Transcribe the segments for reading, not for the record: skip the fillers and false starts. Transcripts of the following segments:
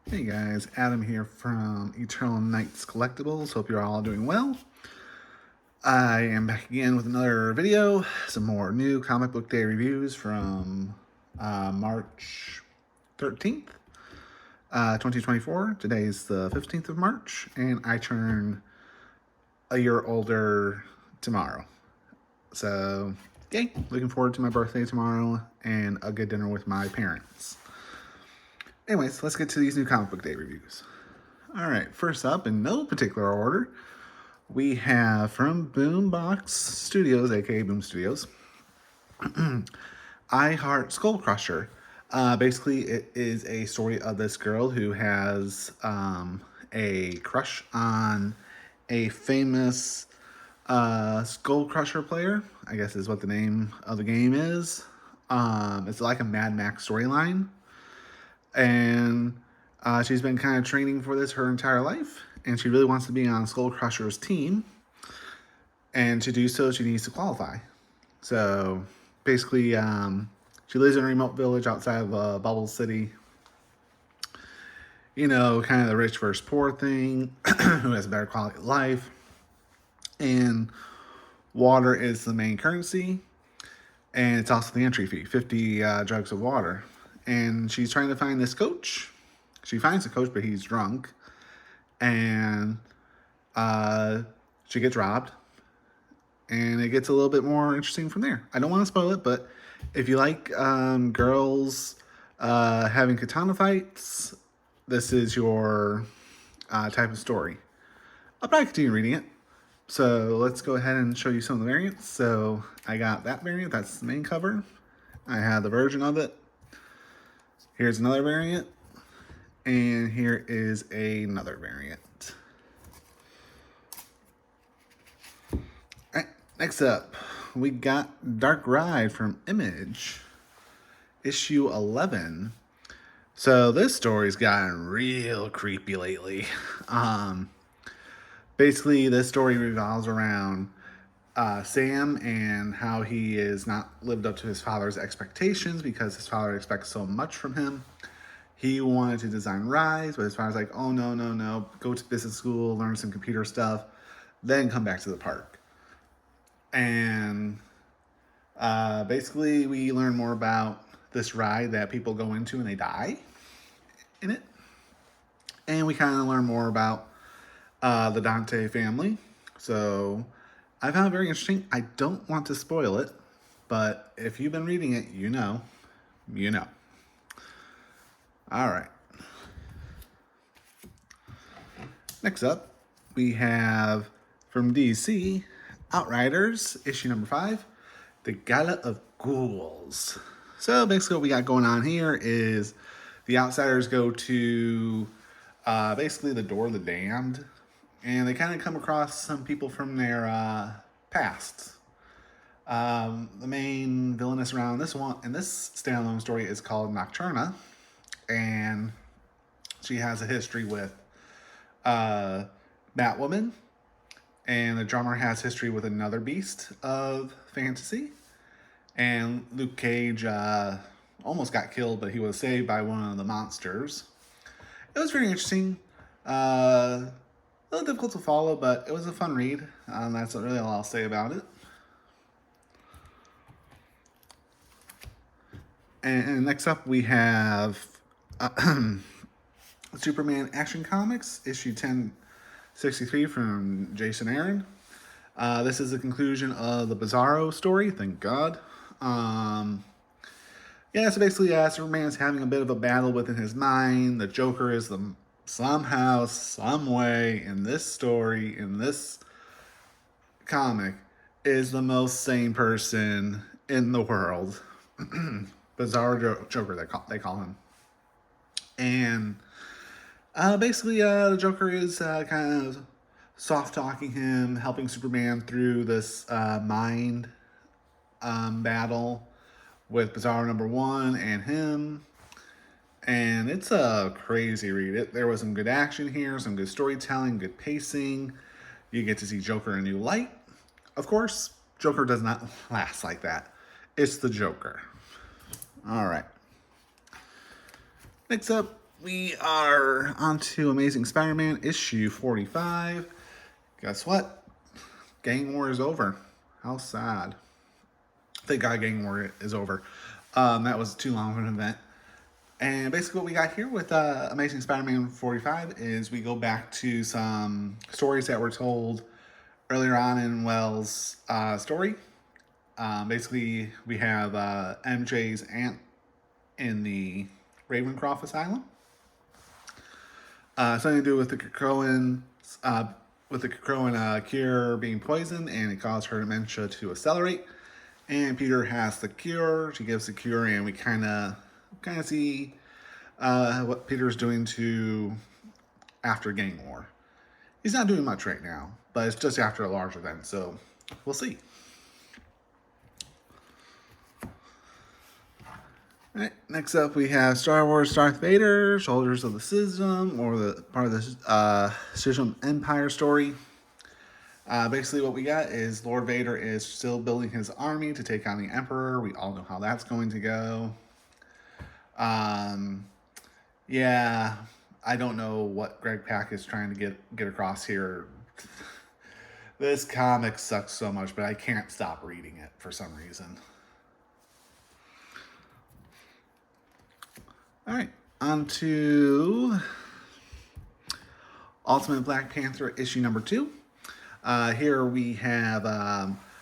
Hey guys, Adam here from Eternal Knights Collectibles. Hope you're all doing well. I am back again with another video, some more new comic book day reviews from March 13th, 2024. Today's the 15th of March, and I turn a year older tomorrow. So, yay, looking forward to my birthday tomorrow and a good dinner with my parents. Anyways, let's get to these new comic book day reviews. All right, first up, in no particular order, we have from Boombox Studios, aka Boom Studios, I Heart Skull Crusher. Basically, it is a story of this girl who has a crush on a famous Skull Crusher player, I guess is what the name of the game is. It's like a Mad Max storyline. And she's been kind of training for this her entire life, and she really wants to be on Skull Crusher's team. And to do so, she needs to qualify. So basically, she lives in a remote village outside of Bubble City. You know, kind of the rich versus poor thing, who has a better quality of life. And water is the main currency, and it's also the entry fee, 50 jugs of water. And she's trying to find this coach. She finds the coach, but he's drunk. And she gets robbed. And it gets a little bit more interesting from there. I don't want to spoil it, but if you like girls having katana fights, this is your type of story. I'll probably continue reading it. So let's go ahead and show you some of the variants. So I got that variant, that's the main cover. I have the version of it. Here's another variant. And here is another variant. All right, next up, we got Dark Ride from Image, issue 11. So this story's gotten real creepy lately. Basically, this story revolves around Sam and how he is not lived up to his father's expectations because his father expects so much from him. He wanted to design rides, but his father's like, oh, no, no, no. Go to business school, learn some computer stuff, then come back to the park. And basically, we learn more about this ride that people go into and they die in it. And we kind of learn more about the Dante family. So I found it very interesting. I don't want to spoil it, but if you've been reading it, you know. You know. All right. Next up, we have from DC, Outriders, issue number 5, The Gala of Ghouls. So basically what we got going on here is the Outsiders go to basically the Door of the Damned, and they kind of come across some people from their past. The main villainess around this one, and this standalone story is called Nocturna, and she has a history with Batwoman, and the drummer has history with another beast of fantasy. And Luke Cage almost got killed, but he was saved by one of the monsters. It was very interesting. A little difficult to follow, but it was a fun read. That's really all I'll say about it. And next up, we have Superman Action Comics, issue 1063 from Jason Aaron. This is the conclusion of the Bizarro story, thank God. Yeah, so basically, Superman's having a bit of a battle within his mind. The Joker is somehow, some way, in this story, in this comic, is the most sane person in the world. Bizarro Joker, they call him. And basically, the Joker is kind of soft-talking him, helping Superman through this mind battle with Bizarro number 1 and him. And it's a crazy read. There was some good action here, some good storytelling, good pacing. You get to see Joker in a new light. Of course, Joker does not last like that. It's the Joker. All right. Next up, we are on to Amazing Spider-Man issue 45. Guess what? Gang War is over. How sad. Thank God Gang War is over. That was too long of an event. And basically, what we got here with Amazing Spider-Man 45 is we go back to some stories that were told earlier on in Wells' story. Basically, we have MJ's aunt in the Ravencroft Asylum. Something to do with the Krakoan, cure being poisoned, and it caused her dementia to accelerate. And Peter has the cure. She gives the cure, and we kind of see what Peter's doing to after Gang War. He's not doing much right now, but it's just after a large event, so we'll see. All right, next up we have Star Wars Darth Vader, Shoulders of the Schism, or the part of the Schism Empire story. Basically, what we got is Lord Vader is still building his army to take on the Emperor. We all know how that's going to go. Yeah, I don't know what Greg Pak is trying to get across here. This comic sucks so much, but I can't stop reading it for some reason. All right, on to Ultimate Black Panther issue number 2. Here we have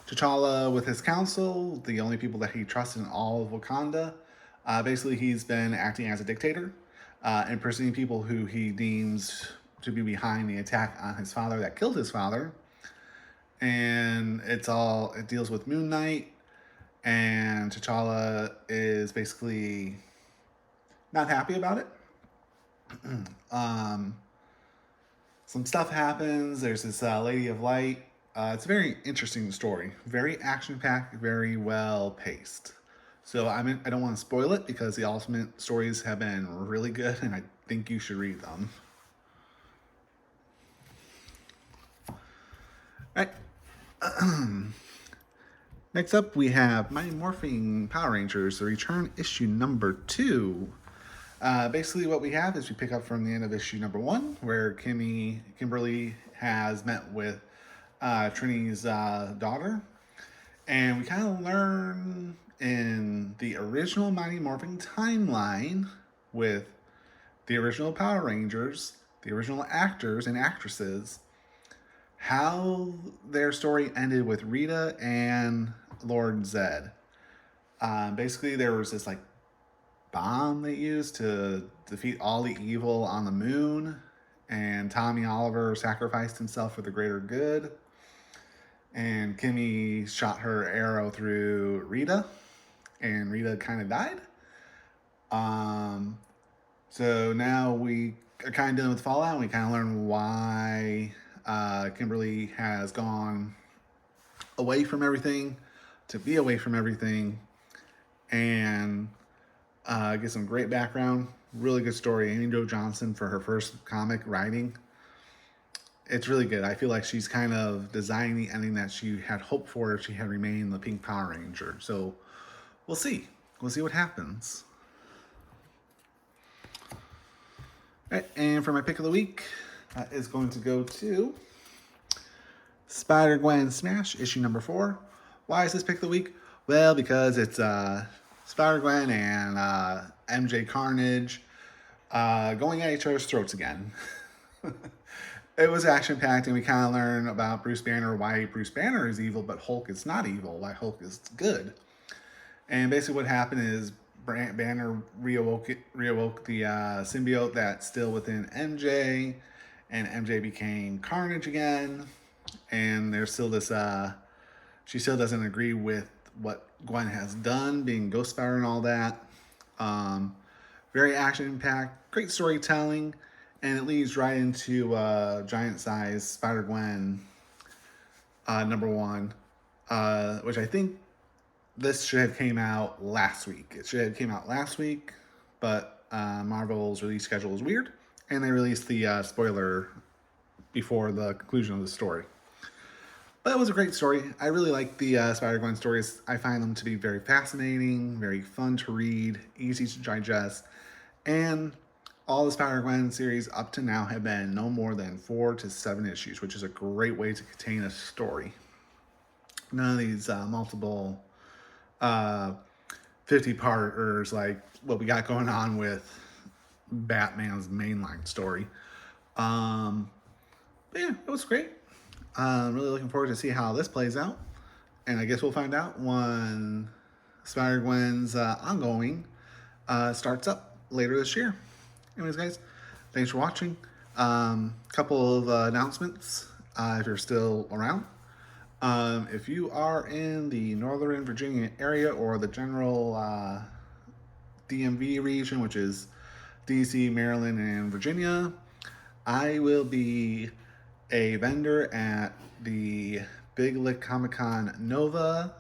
T'Challa with his council, the only people that he trusts in all of Wakanda. Basically, he's been acting as a dictator, imprisoning people who he deems to be behind the attack on his father that killed his father. And it deals with Moon Knight, and T'Challa is basically not happy about it. Some stuff happens. There's this Lady of Light. It's a very interesting story. Very action-packed, very well-paced. So I don't want to spoil it because the Ultimate stories have been really good, and I think you should read them. All right. Next up, we have Mighty Morphin Power Rangers, the Return issue number 2. Basically, what we have is we pick up from the end of issue number 1, where Kimberly has met with Trini's daughter, and we kind of learn in the original Mighty Morphin timeline with the original Power Rangers, the original actors and actresses, how their story ended with Rita and Lord Zed. Basically, there was this bomb they used to defeat all the evil on the moon, and Tommy Oliver sacrificed himself for the greater good, and Kimmy shot her arrow through Rita, and Rita kind of died. So now we are kind of dealing with Fallout, and we kind of learn why Kimberly has gone away from everything to be away from everything, and get some great background. Really good story. Amy Jo Johnson for her first comic writing. It's really good. I feel like she's kind of designing the ending that she had hoped for if she had remained the Pink Power Ranger. So we'll see. We'll see what happens. All right, and for my pick of the week, that is going to go to Spider-Gwen Smash issue number 4. Why is this pick of the week? Well, because it's Spider-Gwen and MJ Carnage going at each other's throats again. It was action-packed, and we kind of learn about Bruce Banner, why Bruce Banner is evil, but Hulk is not evil, why Hulk is good. And basically what happened is Banner reawoke the symbiote that's still within MJ, and MJ became Carnage again. And there's still this, she still doesn't agree with what Gwen has done, being Ghost Spider and all that. Very action-packed, great storytelling, and it leads right into giant-size Spider-Gwen number 1, which I think this should have came out last week. It should have came out last week, but Marvel's release schedule is weird, and they released the spoiler before the conclusion of the story. But it was a great story. I really like the Spider-Gwen stories. I find them to be very fascinating, very fun to read, easy to digest, and All the Spider-Gwen series up to now have been no more than 4 to 7 issues, which is a great way to contain a story. None of these multiple 50-parters like what we got going on with Batman's mainline story. But yeah, it was great. Really looking forward to see how this plays out. And I guess we'll find out when Spider-Gwen's ongoing starts up later this year. Anyways, guys, thanks for watching. Couple of announcements if you're still around. If you are in the Northern Virginia area or the general DMV region, which is DC, Maryland, and Virginia, I will be a vendor at the Big Lick Comic Con Nova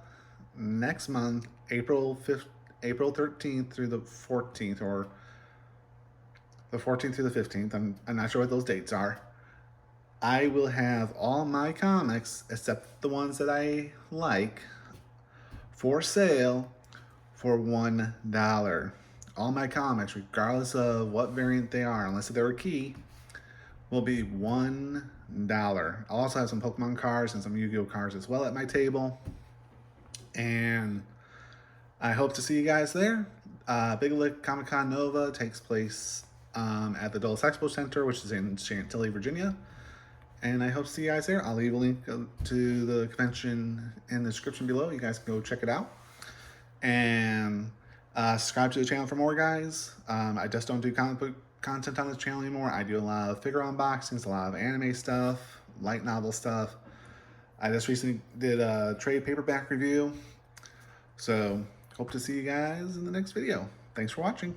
next month, April 13th through the 14th, or the 14th through the 15th. I'm not sure what those dates are. I will have all my comics, except the ones that I like, for sale for $1. All my comics, regardless of what variant they are, unless they're a key, will be $1. I'll also have some Pokemon cards and some Yu-Gi-Oh cards as well at my table. And I hope to see you guys there. Big Lick Comic Con Nova takes place at the Dulles Expo Center, which is in Chantilly, Virginia. And I hope to see you guys there. I'll leave a link to the convention in the description below. You guys can go check it out. And subscribe to the channel for more, guys. I just don't do comic book content on this channel anymore. I do a lot of figure unboxings, a lot of anime stuff, light novel stuff. I just recently did a trade paperback review. So hope to see you guys in the next video. Thanks for watching.